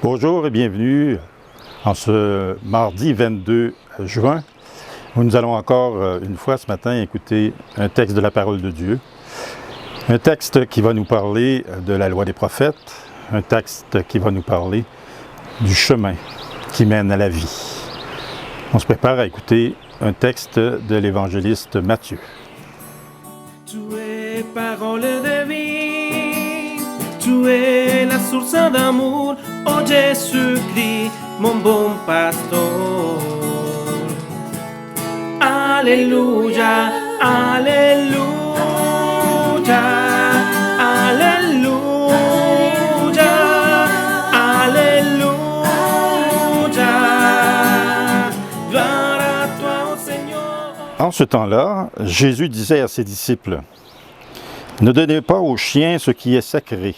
Bonjour et bienvenue en ce mardi 22 juin, où nous allons encore une fois ce matin écouter un texte de la parole de Dieu. Un texte qui va nous parler de la loi des prophètes, un texte qui va nous parler du chemin qui mène à la vie. On se prépare à écouter un texte de l'évangéliste Matthieu. Tu es parole de vie, tu es la source d'amour, oh Jésus-Christ, mon bon pasteur. Alléluia, alléluia, alléluia, alléluia. Gloire à toi, Seigneur. En ce temps-là, Jésus disait à ses disciples, « Ne donnez pas aux chiens ce qui est sacré.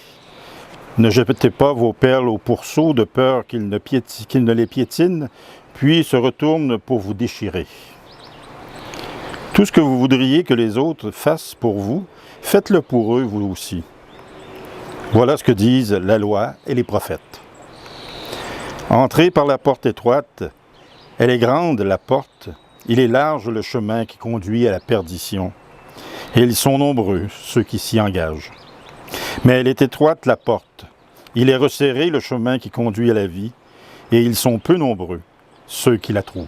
Ne jetez pas vos perles aux pourceaux de peur qu'ils ne les piétinent, puis se retournent pour vous déchirer. Tout ce que vous voudriez que les autres fassent pour vous, faites-le pour eux vous aussi. Voilà ce que disent la loi et les prophètes. Entrez par la porte étroite, elle est grande la porte, il est large le chemin qui conduit à la perdition, et ils sont nombreux ceux qui s'y engagent. Mais elle est étroite la porte, il est resserré le chemin qui conduit à la vie, et ils sont peu nombreux ceux qui la trouvent. »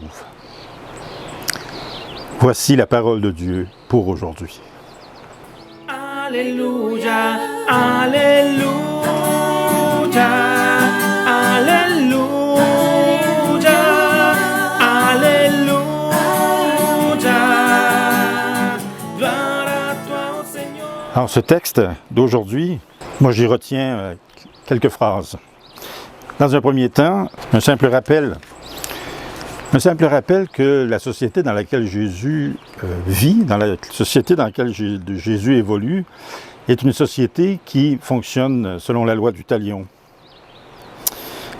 Voici la parole de Dieu pour aujourd'hui. Alléluia, alléluia, alléluia, alléluia. Gloire à toi, Seigneur. Alors ce texte d'aujourd'hui, moi j'y retiens quelques phrases. Dans un premier temps, un simple rappel que la société dans laquelle Jésus vit, dans la société dans laquelle Jésus évolue, est une société qui fonctionne selon la loi du talion.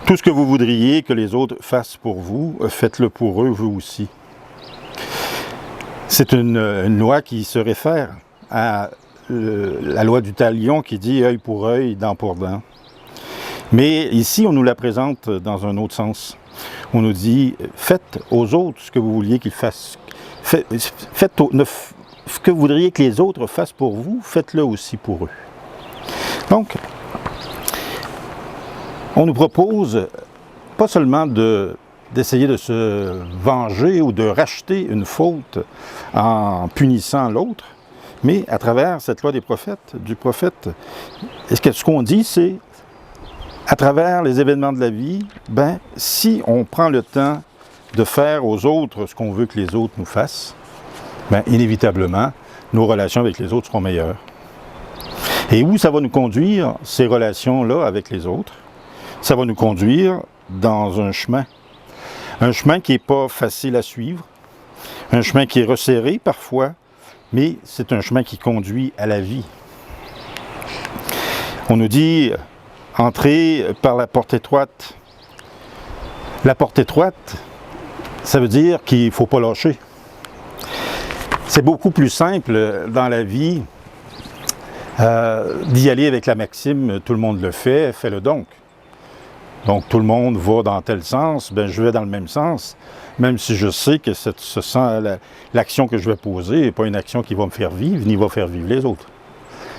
Tout ce que vous voudriez que les autres fassent pour vous, faites-le pour eux, vous aussi. C'est une loi qui se réfère à la loi du talion qui dit œil pour œil, dent pour dent. Mais ici, on nous la présente dans un autre sens. On nous dit, faites aux autres ce que vous vouliez qu'ils fassent. Ce que vous voudriez que les autres fassent pour vous, faites-le aussi pour eux. Donc, on nous propose pas seulement d'essayer de se venger ou de racheter une faute en punissant l'autre, mais à travers cette loi des prophètes, du prophète, ce qu'on dit, c'est à travers les événements de la vie, si on prend le temps de faire aux autres ce qu'on veut que les autres nous fassent, inévitablement, nos relations avec les autres seront meilleures. Et où ça va nous conduire, ces relations-là avec les autres? Ça va nous conduire dans un chemin qui n'est pas facile à suivre, un chemin qui est resserré parfois, mais c'est un chemin qui conduit à la vie. On nous dit, entrez par la porte étroite. La porte étroite, ça veut dire qu'il ne faut pas lâcher. C'est beaucoup plus simple dans la vie d'y aller avec la maxime « tout le monde le fait, fais-le donc ». Donc tout le monde va dans tel sens, je vais dans le même sens, même si je sais que l'action que je vais poser n'est pas une action qui va me faire vivre, ni va faire vivre les autres.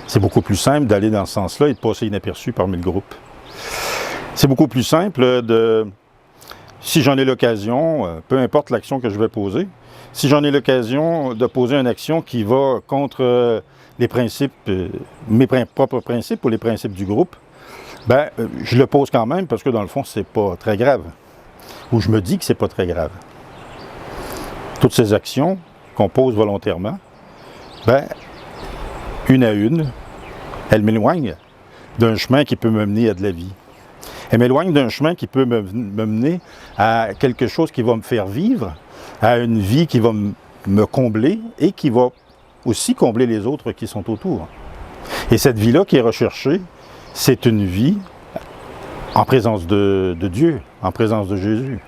C'est beaucoup plus simple d'aller dans ce sens-là et de passer inaperçu parmi le groupe. C'est beaucoup plus simple si j'en ai l'occasion, peu importe l'action que je vais poser, si j'en ai l'occasion de poser une action qui va contre les principes, mes propres principes ou les principes du groupe, je le pose quand même parce que dans le fond, c'est pas très grave. Ou je me dis que c'est pas très grave. Toutes ces actions qu'on pose volontairement, une à une, elles m'éloignent d'un chemin qui peut me mener à de la vie. Elles m'éloignent d'un chemin qui peut me mener à quelque chose qui va me faire vivre, à une vie qui va me combler et qui va aussi combler les autres qui sont autour. Et cette vie-là qui est recherchée, c'est une vie en présence de Dieu, en présence de Jésus.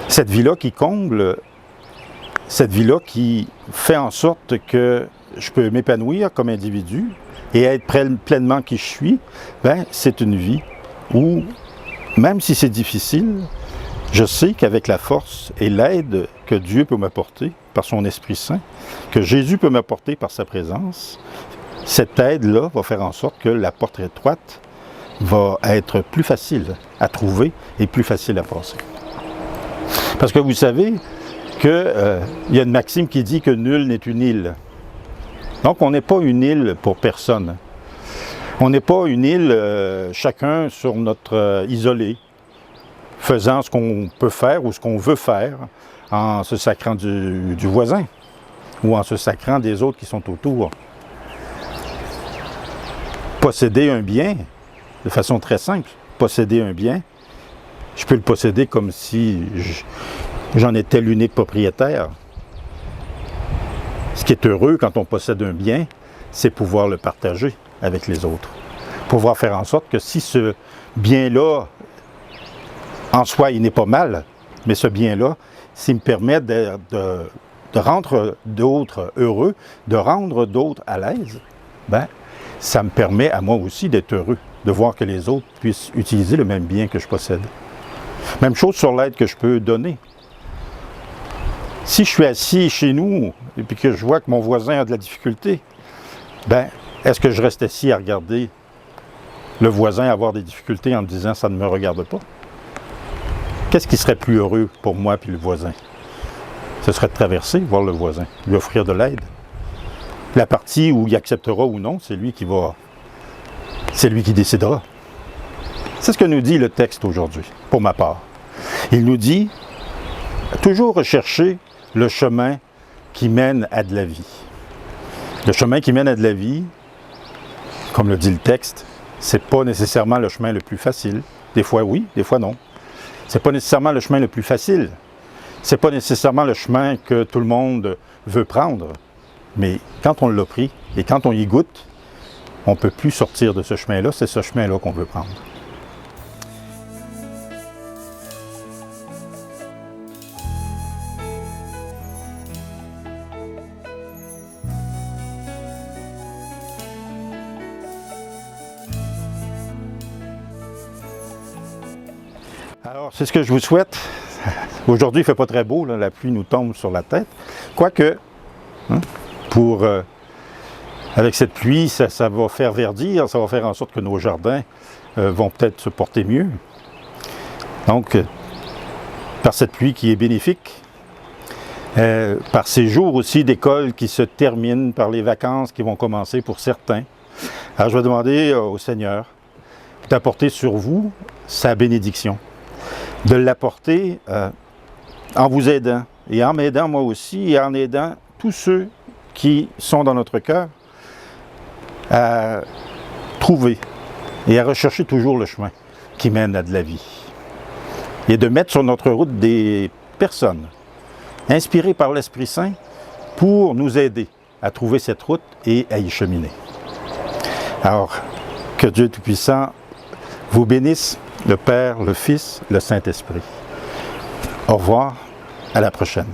Cette vie-là qui comble, cette vie-là qui fait en sorte que je peux m'épanouir comme individu et être pleinement qui je suis, c'est une vie où même si c'est difficile, je sais qu'avec la force et l'aide que Dieu peut m'apporter par son Esprit Saint, que Jésus peut m'apporter par sa présence, cette aide-là va faire en sorte que la porte étroite va être plus facile à trouver et plus facile à passer. Parce que vous savez qu'il y a une maxime qui dit que nul n'est une île. Donc on n'est pas une île pour personne. On n'est pas une île, chacun sur notre isolé, faisant ce qu'on peut faire ou ce qu'on veut faire en se sacrant du voisin ou en se sacrant des autres qui sont autour. Posséder un bien, de façon très simple, posséder un bien, je peux le posséder comme si j'en étais l'unique propriétaire. Ce qui est heureux quand on possède un bien, c'est pouvoir le partager avec les autres. Pouvoir faire en sorte que si ce bien-là, en soi, il n'est pas mal, mais ce bien-là, s'il me permet de rendre d'autres heureux, de rendre d'autres à l'aise, ben, ça me permet à moi aussi d'être heureux, de voir que les autres puissent utiliser le même bien que je possède. Même chose sur l'aide que je peux donner. Si je suis assis chez nous et puis que je vois que mon voisin a de la difficulté, ben, est-ce que je reste assis à regarder le voisin avoir des difficultés en me disant « ça ne me regarde pas ». Qu'est-ce qui serait plus heureux pour moi puis le voisin? Ce serait de traverser, voir le voisin, lui offrir de l'aide. La partie où il acceptera ou non, c'est lui qui décidera. C'est ce que nous dit le texte aujourd'hui, pour ma part. Il nous dit toujours rechercher le chemin qui mène à de la vie. Le chemin qui mène à de la vie, comme le dit le texte, c'est pas nécessairement le chemin le plus facile. Des fois oui, des fois non. C'est pas nécessairement le chemin le plus facile. C'est pas nécessairement le chemin que tout le monde veut prendre. Mais quand on l'a pris et quand on y goûte, on ne peut plus sortir de ce chemin-là. C'est ce chemin-là qu'on veut prendre. Alors, c'est ce que je vous souhaite. Aujourd'hui, il ne fait pas très beau, là, la pluie nous tombe sur la tête. Quoique, avec cette pluie, ça va faire verdir, ça va faire en sorte que nos jardins vont peut-être se porter mieux. Donc, par cette pluie qui est bénéfique, par ces jours aussi d'école qui se terminent, par les vacances qui vont commencer pour certains. Alors, je vais demander au Seigneur d'apporter sur vous sa bénédiction, de l'apporter en vous aidant, et en m'aidant moi aussi, et en aidant tous ceux qui sont dans notre cœur à trouver et à rechercher toujours le chemin qui mène à de la vie. Et de mettre sur notre route des personnes inspirées par l'Esprit Saint pour nous aider à trouver cette route et à y cheminer. Alors, que Dieu Tout-Puissant vous bénisse, le Père, le Fils, le Saint-Esprit. Au revoir, à la prochaine.